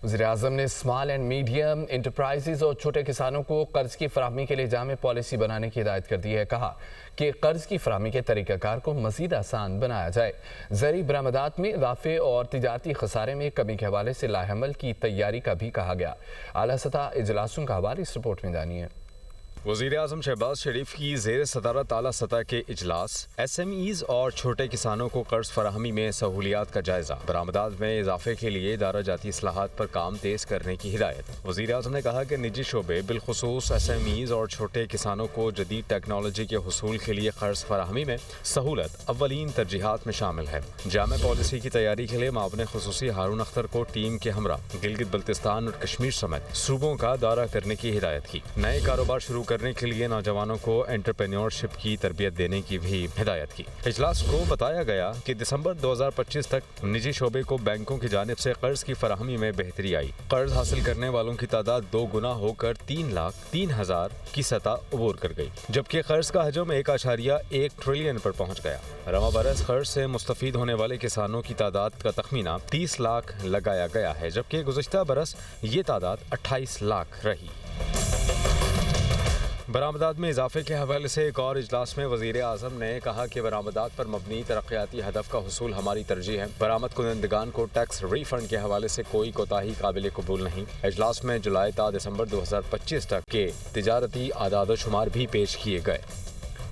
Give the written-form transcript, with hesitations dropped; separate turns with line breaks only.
वज़ीर-ए-आज़म ने small and medium enterprises और छोटे किसानों को कर्ज की फराहमी के लिए जामे पॉलिसी बनाने की हिदायत कर दी है। कहा कि कर्ज की फराहमी के तरीक़ाकार को मज़ीद आसान बनाया जाए। ज़रूरी बरामदात में इजाफे और तिजारती खसारे में कमी के हवाले से लाहेमल की तैयारी का भी कहा गया। आला सतह इजलासों का हवाला इस रिपोर्ट में जानिए।
वज़ीर-ए-आज़म शहबाज शरीफ की ज़ेर सदारत आला सतह के इजलास SMEs और छोटे किसानों को कर्ज फराहमी में सहूलियात का जायजा, बरामदात में इजाफे के लिए इदारा जाती इस्लाहात पर काम तेज करने की हिदायत। वज़ीर-ए-आज़म ने कहा कि निजी शोबे बिलखुसूस SMEs और छोटे किसानों को जदीद टेक्नोलॉजी के हुसूल के लिए कर्ज फराहमी में सहूलत अव्वलीन तरजीहात में शामिल है। जामे पॉलिसी की तैयारी के लिए मावने खुसूसी हारून अख्तर को टीम के हमरा गिलगित बल्तिस्तान और कश्मीर समेत सूबों का दौरा करने की हिदायत की। नए कारोबार शुरू करने के लिए नौजवानों को एंटरप्रेन्योरशिप की तरबियत देने की भी हिदायत की। इजलास को बताया गया कि दिसंबर 2025 तक निजी शोबे को बैंकों की जानिब से कर्ज की फराहमी में बेहतरी आई। कर्ज हासिल करने वालों की तादाद 2 गुना होकर 3,03,000 की सतह अबूर कर गई, जबकि कर्ज का हजम 1.1 ट्रिलियन पर पहुंच गया। रवा बरस कर्ज से मुस्तफीद होने वाले किसानों की तादाद का तखमीना 30 लाख लगाया गया है, जबकि गुज़िश्ता बरस ये तादाद 28 लाख रही। बरामदात में इजाफे के हवाले से एक और इजलास में वज़ीर-ए-आज़म ने कहा कि बरामदात पर मबनी तरक्याती हदफ का हुसूल हमारी तरजीह है। बरामद कुनंदगान को टैक्स रिफंड के हवाले से कोई कोताही काबिल कबूल नहीं। इजलास में जुलाई ता दिसंबर 2025 तक के तिजारती आदाद शुमार भी पेश किए गए।